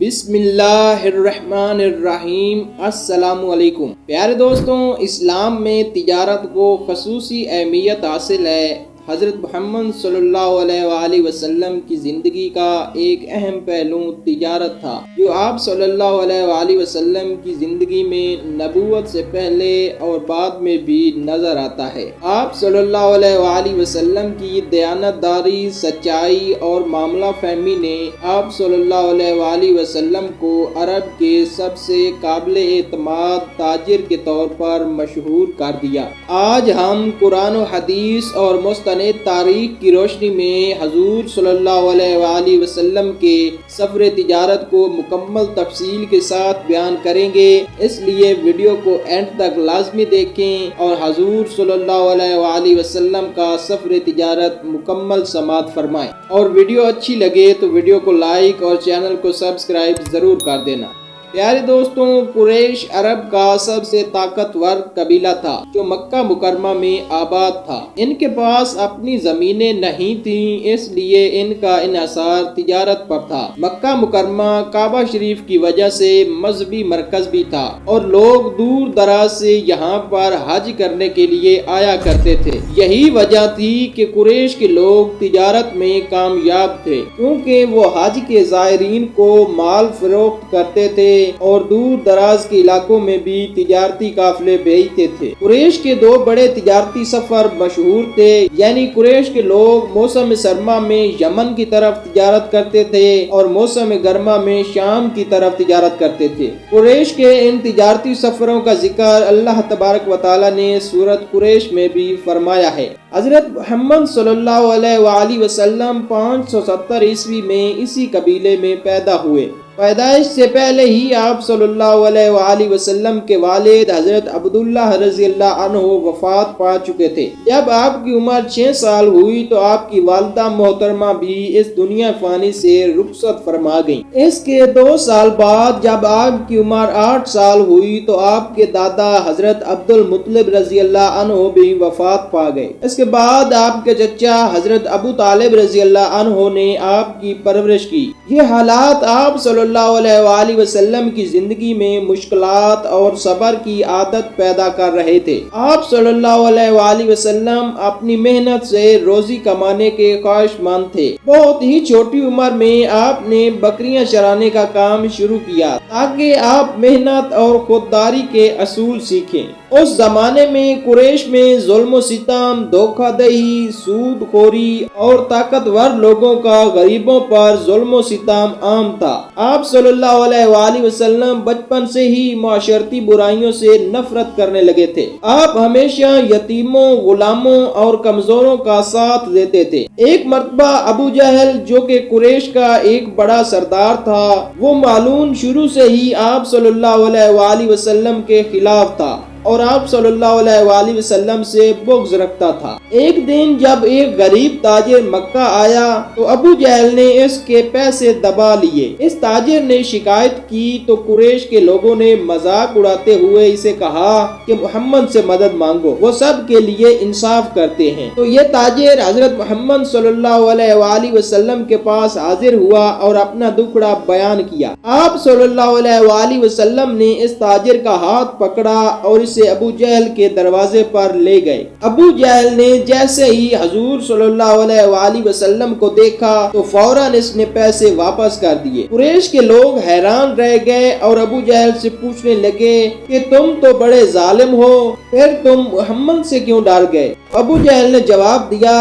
بسم اللہ الرحمن الرحیم۔ السلام علیکم پیارے دوستوں، اسلام میں تجارت کو خصوصی اہمیت حاصل ہے۔ حضرت محمد صلی اللہ علیہ وآلہ وسلم کی زندگی کا ایک اہم پہلو تجارت تھا، جو آپ صلی اللہ علیہ وآلہ وسلم کی زندگی میں نبوت سے پہلے اور بعد میں بھی نظر آتا ہے۔ آپ صلی اللہ علیہ وآلہ وسلم کی دیانتداری، سچائی اور معاملہ فہمی نے آپ صلی اللہ علیہ وآلہ وسلم کو عرب کے سب سے قابل اعتماد تاجر کے طور پر مشہور کر دیا۔ آج ہم قرآن و حدیث اور مستند تاریخ کی روشنی میں حضور صلی اللہ علیہ وآلہ وسلم کے سفر تجارت کو مکمل تفصیل کے ساتھ بیان کریں گے، اس لیے ویڈیو کو اینڈ تک لازمی دیکھیں اور حضور صلی اللہ علیہ وآلہ وسلم کا سفر تجارت مکمل سماعت فرمائیں۔ اور ویڈیو اچھی لگے تو ویڈیو کو لائک اور چینل کو سبسکرائب ضرور کر دینا۔ پیارے دوستوں، قریش عرب کا سب سے طاقتور قبیلہ تھا جو مکہ مکرمہ میں آباد تھا۔ ان کے پاس اپنی زمینیں نہیں تھیں، اس لیے ان کا انحصار تجارت پر تھا۔ مکہ مکرمہ کعبہ شریف کی وجہ سے مذہبی مرکز بھی تھا اور لوگ دور دراز سے یہاں پر حج کرنے کے لیے آیا کرتے تھے۔ یہی وجہ تھی کہ قریش کے لوگ تجارت میں کامیاب تھے، کیونکہ وہ حج کے زائرین کو مال فروخت کرتے تھے اور دور دراز کے علاقوں میں بھی تجارتی قافلے بھیجتے تھے۔ قریش کے دو بڑے تجارتی سفر مشہور تھے، یعنی قریش کے لوگ موسم سرما میں یمن کی طرف تجارت کرتے تھے اور موسم گرما میں شام کی طرف تجارت کرتے تھے۔ قریش کے ان تجارتی سفروں کا ذکر اللہ تبارک و تعالی نے سورۃ قریش میں بھی فرمایا ہے۔ حضرت محمد صلی اللہ علیہ وآلہ وسلم 570 عیسوی میں اسی قبیلے میں پیدا ہوئے۔ پیدائش سے پہلے ہی آپ صلی اللہ علیہ وآلہ وسلم کے والد حضرت عبداللہ رضی اللہ عنہ وفات پا چکے تھے۔ جب آپ کی عمر 6 سال ہوئی تو آپ کی والدہ محترمہ بھی اس دنیا فانی سے رخصت فرما گئیں۔ اس کے 2 سال بعد جب آپ کی عمر 8 سال ہوئی تو آپ کے دادا حضرت عبد المطلب رضی اللہ عنہ بھی وفات پا گئے۔ اس کے بعد آپ کے چچا حضرت ابو طالب رضی اللہ عنہ نے آپ کی پرورش کی۔ یہ حالات آپ صلی اللہ علیہ وآلہ وسلم کی زندگی میں مشکلات اور صبر کی عادت پیدا کر رہے تھے۔ آپ صلی اللہ علیہ وآلہ وسلم اپنی محنت سے روزی کمانے کے خواہش مند تھے۔ بہت ہی چھوٹی عمر میں آپ نے بکریاں چرانے کا کام شروع کیا تاکہ آپ محنت اور خودداری کے اصول سیکھیں۔ اس زمانے میں قریش میں ظلم و ستم، دھوکہ دہی، سود خوری اور طاقتور لوگوں کا غریبوں پر ظلم و ستم عام تھا۔ آپ صلی اللہ علیہ وآلہ وسلم بچپن سے ہی معاشرتی برائیوں سے نفرت کرنے لگے تھے۔ آپ ہمیشہ یتیموں، غلاموں اور کمزوروں کا ساتھ دیتے تھے۔ ایک مرتبہ ابو جہل، جو کہ قریش کا ایک بڑا سردار تھا، وہ معلوم شروع سے ہی آپ صلی اللہ علیہ وآلہ وسلم کے خلاف تھا اور آپ صلی اللہ علیہ وآلہ وسلم سے بغض رکھتا تھا۔ ایک دن جب ایک غریب تاجر مکہ آیا تو ابو جہل نے اس کے پیسے دبا لیے۔ اس تاجر نے شکایت کی تو قریش کے لوگوں نے مذاق اڑاتے ہوئے اسے کہا کہ محمد سے مدد مانگو، وہ سب کے لیے انصاف کرتے ہیں۔ تو یہ تاجر حضرت محمد صلی اللہ علیہ وآلہ وسلم کے پاس حاضر ہوا اور اپنا دکھڑا بیان کیا۔ آپ صلی اللہ علیہ وآلہ وسلم نے اس تاجر کا ہاتھ پکڑا اور اسے ابو جہل کے دروازے پر لے گئے۔ ابو جہل نے جیسے ہی حضور صلی اللہ علیہ وآلہ وسلم کو دیکھا تو فوراً اس نے پیسے واپس کر دیے۔ قریش کے لوگ حیران رہ گئے اور ابو جہل سے پوچھنے لگے کہ تم تو بڑے ظالم ہو، پھر تم محمد سے کیوں ڈر گئے؟ ابو جہل نے جواب دیا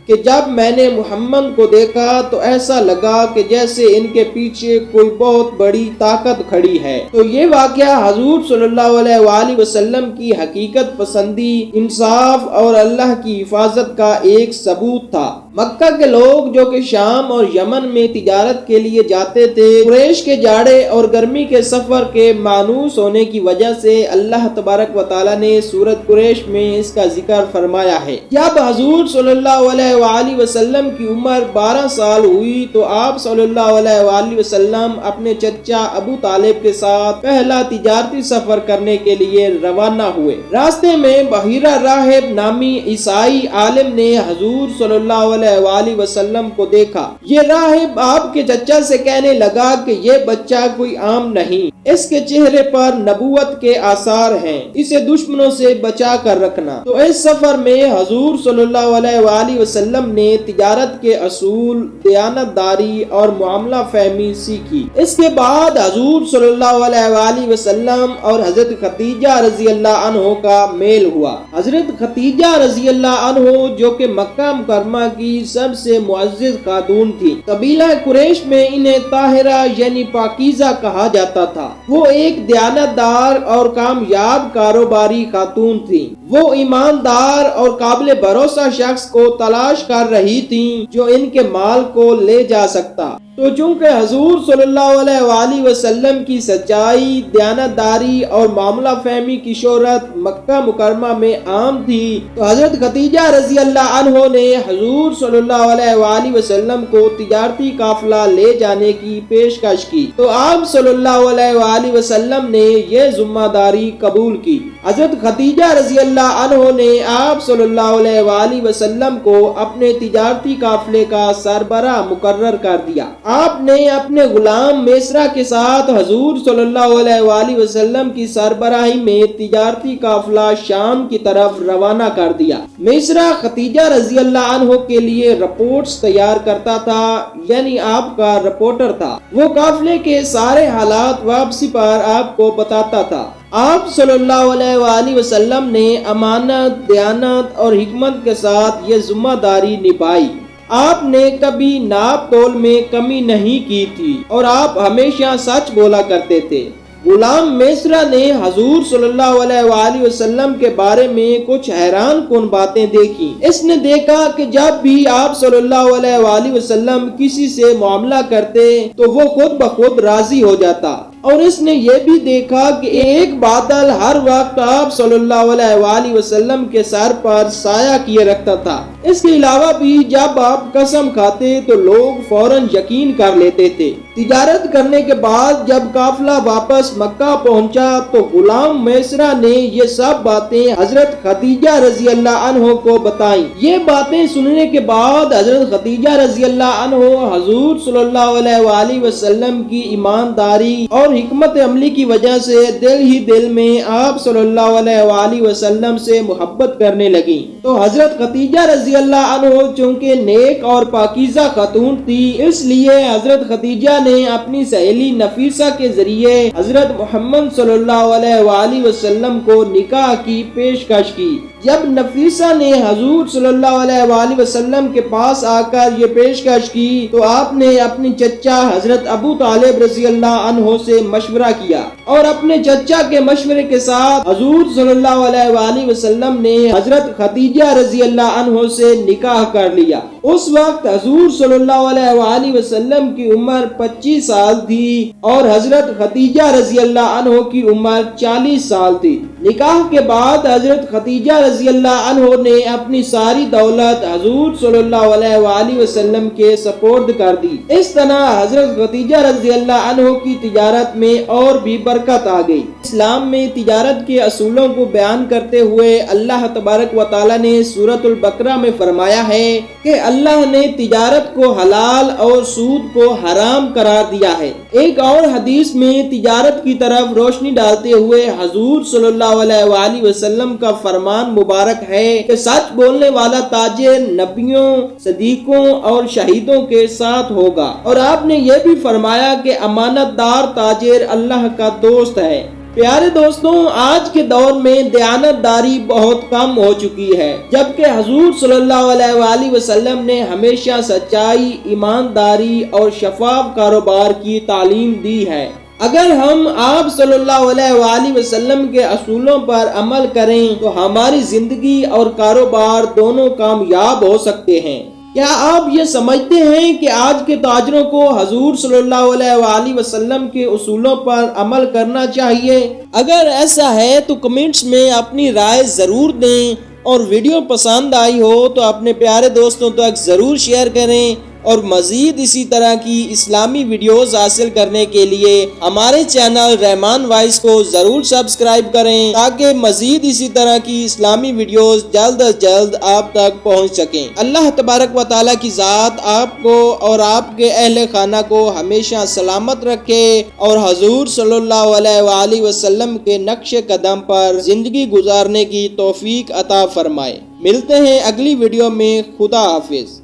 کہ جب میں نے محمد کو دیکھا تو ایسا لگا کہ جیسے ان کے پیچھے کوئی بہت بڑی طاقت کھڑی ہے۔ تو یہ واقعہ حضور صلی اللہ علیہ وآلہ وسلم کی حقیقت پسندی، انصاف اور اللہ کی حفاظت کا ایک ثبوت تھا۔ مکہ کے لوگ جو کہ شام اور یمن میں تجارت کے لیے جاتے تھے، قریش کے جاڑے اور گرمی کے سفر کے مانوس ہونے کی وجہ سے اللہ تبارک و تعالی نے سورۃ قریش میں اس کا ذکر فرمایا ہے۔ جب حضور صلی اللہ علیہ علیہ وآلہ وسلم کی عمر 12 سال ہوئی تو آپ صلی اللہ علیہ وآلہ وسلم اپنے چچا ابو طالب کے ساتھ پہلا تجارتی سفر کرنے کے لیے روانہ ہوئے۔ راستے میں بحیرہ راہب نامی عیسائی عالم نے حضور صلی اللہ علیہ وآلہ وسلم کو دیکھا۔ یہ راہب آپ کے چچا سے کہنے لگا کہ یہ بچہ کوئی عام نہیں، اس کے چہرے پر نبوت کے آثار ہیں، اسے دشمنوں سے بچا کر رکھنا۔ تو اس سفر میں حضور صلی اللہ علیہ وآلہ وسلم نے تجارت کے اصول، دیانت داری اور معاملہ فہمی سیکھی۔ اس کے بعد حضور صلی اللہ علیہ وآلہ وسلم اور حضرت خدیجہ رضی اللہ عنہ کا میل ہوا۔ حضرت خدیجہ رضی اللہ عنہ جو کہ مکہ مکرمہ کی سب سے معزز خاتون تھی، قبیلہ قریش میں انہیں طاہرہ یعنی پاکیزہ کہا جاتا تھا۔ وہ ایک دیانت دار اور کامیاب کاروباری خاتون تھی۔ وہ ایماندار اور قابل بھروسہ شخص کو تلاش کر رہی تھیں جو ان کے مال کو لے جا سکتا۔ تو چونکہ حضور صلی اللہ علیہ وآلہ وسلم کی سچائی، دیانت داری اور معاملہ فہمی کی شہرت مکہ مکرمہ میں عام تھی، تو حضرت خدیجہ رضی اللہ عنہ نے حضور صلی اللہ علیہ وآلہ وسلم کو تجارتی قافلہ لے جانے کی پیشکش کی۔ تو آپ صلی اللہ علیہ وآلہ وسلم نے یہ ذمہ داری قبول کی۔ حضرت خدیجہ رضی اللہ عنہ نے آپ صلی اللہ علیہ وآلہ وسلم کو اپنے تجارتی قافلے کا سربراہ مقرر کر دیا۔ آپ نے اپنے غلام میسرہ کے ساتھ حضور صلی اللہ علیہ وآلہ وسلم کی سربراہی میں تجارتی قافلہ شام کی طرف روانہ کر دیا۔ میسرہ خدیجہ رضی اللہ عنہ کے لیے رپورٹس تیار کرتا تھا، یعنی آپ کا رپورٹر تھا۔ وہ قافلے کے سارے حالات واپسی پر آپ کو بتاتا تھا۔ آپ صلی اللہ علیہ وآلہ وسلم نے امانت، دیانت اور حکمت کے ساتھ یہ ذمہ داری نبھائی۔ آپ نے کبھی ناپ تول میں کمی نہیں کی تھی اور آپ ہمیشہ سچ بولا کرتے تھے۔ غلام میسرہ نے حضور صلی اللہ علیہ وآلہ وسلم کے بارے میں کچھ حیران کن باتیں دیکھی۔ اس نے دیکھا کہ جب بھی آپ صلی اللہ علیہ وآلہ وسلم کسی سے معاملہ کرتے تو وہ خود بخود راضی ہو جاتا، اور اس نے یہ بھی دیکھا کہ ایک بادل ہر وقت آپ صلی اللہ علیہ وآلہ وسلم کے سر پر سایہ کیے رکھتا تھا۔ اس کے علاوہ بھی جب آپ قسم کھاتے تو لوگ فوراً یقین کر لیتے تھے۔ تجارت کرنے کے بعد جب قافلہ واپس مکہ پہنچا تو غلام میسرہ نے یہ سب باتیں حضرت خدیجہ رضی اللہ عنہ کو بتائیں۔ یہ باتیں سننے کے بعد حضرت خدیجہ رضی اللہ عنہ حضور صلی اللہ علیہ وآلہ وسلم کی ایمانداری اور حکمت عملی کی وجہ سے دل ہی دل میں آپ صلی اللہ علیہ وآلہ وسلم سے محبت کرنے لگیں۔ تو حضرت خدیجہ رضی اللہ عنہ چونکہ نیک اور پاکیزہ خاتون تھی، اس لیے حضرت خدیجہ نے اپنی سہیلی نفیسہ کے ذریعے حضرت محمد صلی اللہ علیہ وآلہ وسلم کو نکاح کی پیشکش کی۔ جب نفیسہ نے حضور صلی اللہ علیہ وآلہ وسلم کے پاس آ کر یہ پیشکش کی تو آپ نے اپنی چچا حضرت ابو طالب رضی اللہ عنہ سے مشورہ کیا، اور اپنے چچا کے مشورے کے ساتھ حضور صلی اللہ علیہ وآلہ وسلم نے حضرت خدیجہ رضی اللہ عنہ سے نکاح کر لیا۔ اس وقت حضور صلی اللہ علیہ وآلہ وسلم کی عمر 25 سال تھی اور حضرت خدیجہ رضی اللہ عنہ کی عمر 40 سال تھی۔ نکاح کے بعد حضرت خدیجہ رضی اللہ عنہ نے اپنی ساری دولت حضور صلی اللہ علیہ وآلہ وسلم کے سپرد کر دی۔ اس طرح حضرت خدیجہ رضی اللہ عنہ کی تجارت میں اور بھی برکت آ گئی۔ اسلام میں تجارت کے اصولوں کو بیان کرتے ہوئے اللہ تبارک و تعالی نے سورۃ البقرہ میں فرمایا ہے کہ اللہ نے تجارت کو حلال اور سود کو حرام قرار دیا ہے۔ ایک اور حدیث میں تجارت کی طرف روشنی ڈالتے ہوئے حضور صلی اللہ علیہ وآلہ وسلم کا فرمان مبارک ہے کہ سچ بولنے والا تاجر نبیوں، صدیقوں اور شہیدوں کے ساتھ ہوگا، اور آپ نے یہ بھی فرمایا کہ امانت دار تاجر اللہ کا دوست ہے۔ پیارے دوستوں، آج کے دور میں دیانت داری بہت کم ہو چکی ہے، جبکہ حضور صلی اللہ علیہ وآلہ وسلم نے ہمیشہ سچائی، ایمانداری اور شفاف کاروبار کی تعلیم دی ہے۔ اگر ہم آپ صلی اللہ علیہ وآلہ وسلم کے اصولوں پر عمل کریں تو ہماری زندگی اور کاروبار دونوں کامیاب ہو سکتے ہیں۔ کیا آپ یہ سمجھتے ہیں کہ آج کے تاجروں کو حضور صلی اللہ علیہ وآلہ وسلم کے اصولوں پر عمل کرنا چاہیے؟ اگر ایسا ہے تو کمنٹس میں اپنی رائے ضرور دیں اور ویڈیو پسند آئی ہو تو اپنے پیارے دوستوں تک ضرور شیئر کریں، اور مزید اسی طرح کی اسلامی ویڈیوز حاصل کرنے کے لیے ہمارے چینل رحمان وائس کو ضرور سبسکرائب کریں تاکہ مزید اسی طرح کی اسلامی ویڈیوز جلد از جلد آپ تک پہنچ سکیں۔ اللہ تبارک و تعالیٰ کی ذات آپ کو اور آپ کے اہل خانہ کو ہمیشہ سلامت رکھے اور حضور صلی اللہ علیہ وآلہ وسلم کے نقش قدم پر زندگی گزارنے کی توفیق عطا فرمائے۔ ملتے ہیں اگلی ویڈیو میں، خدا حافظ۔